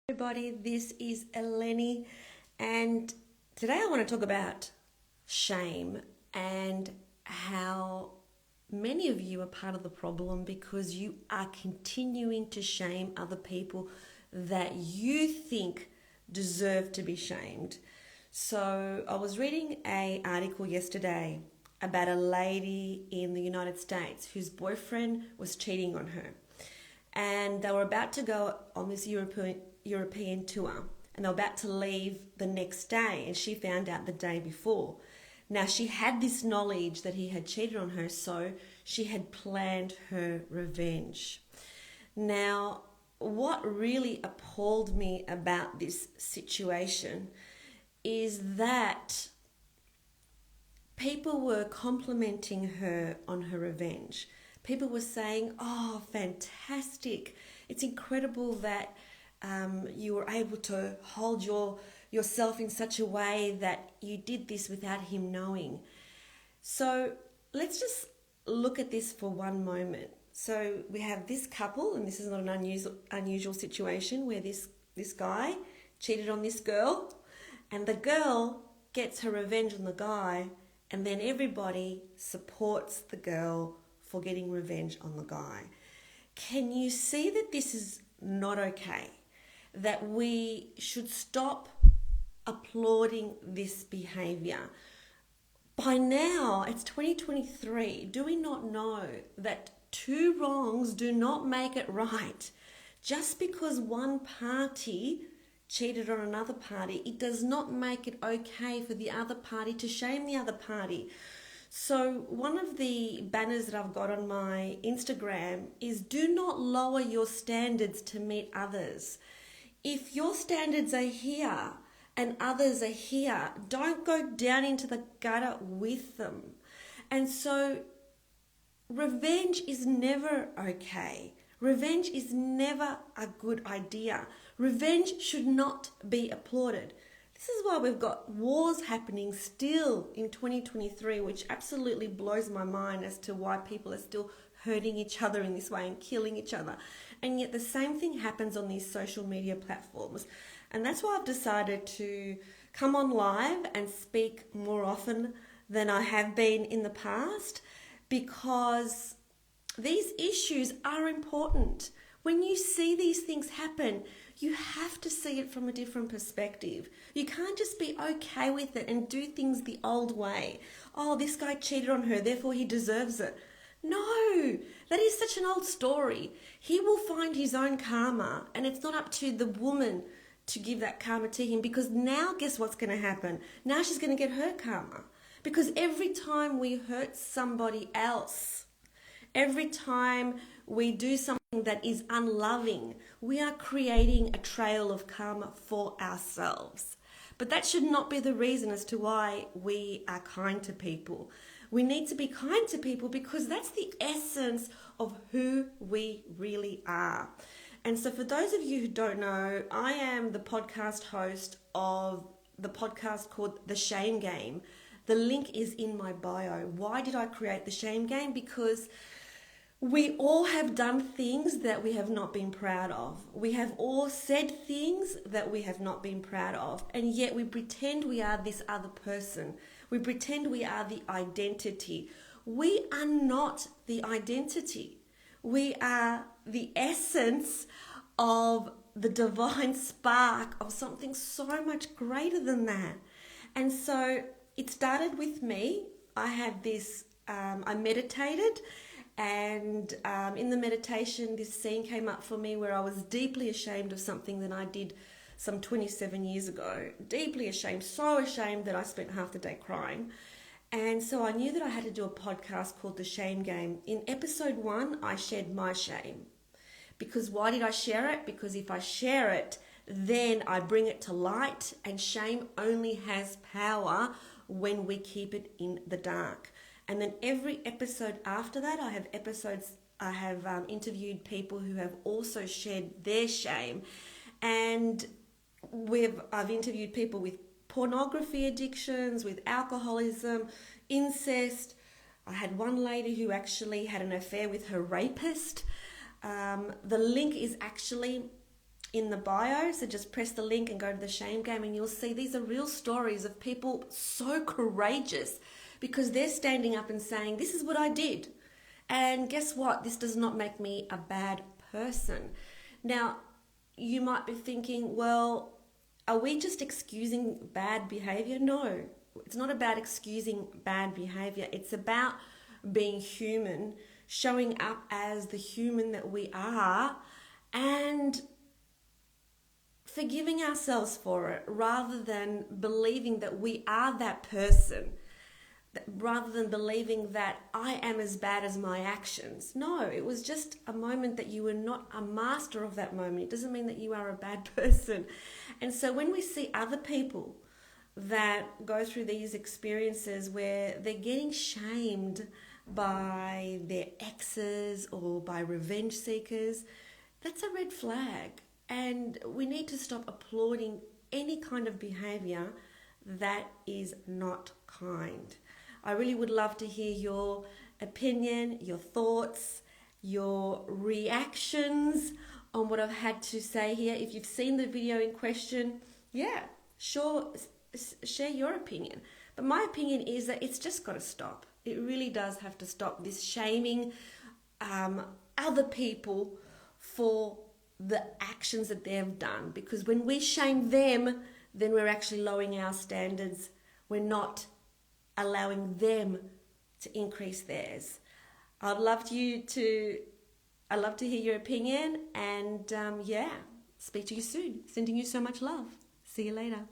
Everybody, this is Eleni, and today I want to talk about shame and how many of you are part of the problem because you are continuing to shame other people that you think deserve to be shamed. So I was reading an article yesterday about a lady in the United States whose boyfriend was cheating on her, and they were about to go on this European tour, and they were about to leave the next day, and she found out the day before. Now, she had this knowledge that he had cheated on her, so she had planned her revenge. Now, what really appalled me about this situation is that people were complimenting her on her revenge. People were saying, "Oh, fantastic. It's incredible that you were able to hold yourself in such a way that you did this without him knowing." So let's just look at this for one moment. So we have this couple, and this is not an unusual situation where this guy cheated on this girl, and the girl gets her revenge on the guy, and then everybody supports the girl for getting revenge on the guy. Can you see that this is not okay? That we should stop applauding this behavior. By now, it's 2023. Do we not know that two wrongs do not make it right? Just because one party cheated on another party, it does not make it okay for the other party to shame the other party. So one of the banners that I've got on my Instagram is, do not lower your standards to meet others. If your standards are here and others are here, don't go down into the gutter with them. And so revenge is never okay. Revenge is never a good idea. Revenge should not be applauded. This is why we've got wars happening still in 2023, which absolutely blows my mind as to why people are still hurting each other in this way and killing each other. And yet the same thing happens on these social media platforms. And that's why I've decided to come on live and speak more often than I have been in the past, because these issues are important. When you see these things happen, you have to see it from a different perspective. You can't just be okay with it and do things the old way. Oh, this guy cheated on her, therefore he deserves it. No, that is such an old story. He will find his own karma, and it's not up to the woman to give that karma to him, because now guess what's going to happen? Now she's going to get her karma. Because every time we hurt somebody else, every time we do something that is unloving, we are creating a trail of karma for ourselves. But that should not be the reason as to why we are kind to people. We need to be kind to people because that's the essence of who we really are. And so for those of you who don't know, I am the podcast host of the podcast called The Shame Game. The link is in my bio. Why did I create The Shame Game? Because we all have done things that we have not been proud of. We have all said things that we have not been proud of. And yet we pretend we are this other person. We pretend we are the identity. We are not the identity. We are the essence of the divine spark of something so much greater than that. And so it started with me. I had this, I meditated. And in the meditation, this scene came up for me where I was deeply ashamed of something that I did some 27 years ago. Deeply ashamed, so ashamed that I spent half the day crying. And so I knew that I had to do a podcast called The Shame Game. In episode 1, I shared my shame. Because why did I share it? Because if I share it, then I bring it to light, and shame only has power when we keep it in the dark. And then every episode after that, I have interviewed people who have also shared their shame. And I've interviewed people with pornography addictions, with alcoholism, incest. I had one lady who actually had an affair with her rapist. The link is actually in the bio. So just press the link and go to the shame game, and you'll see these are real stories of people so courageous because they're standing up and saying, this is what I did. And guess what? This does not make me a bad person. Now, you might be thinking, well, are we just excusing bad behavior? No, it's not about excusing bad behavior. It's about being human, showing up as the human that we are, and forgiving ourselves for it rather than believing that we are that person, rather than believing that I am as bad as my actions. No, it was just a moment that you were not a master of that moment. It doesn't mean that you are a bad person. And so when we see other people that go through these experiences where they're getting shamed by their exes or by revenge seekers, that's a red flag. And we need to stop applauding any kind of behavior that is not kind. I really would love to hear your opinion, your thoughts, your reactions on what I've had to say here. If you've seen the video in question, yeah, sure, share your opinion. But my opinion is that it's just got to stop. It really does have to stop, this shaming other people for the actions that they've done. Because when we shame them, then we're actually lowering our standards. We're not allowing them to increase theirs. I'd love to hear your opinion, and speak to you soon. Sending you so much love. See you later.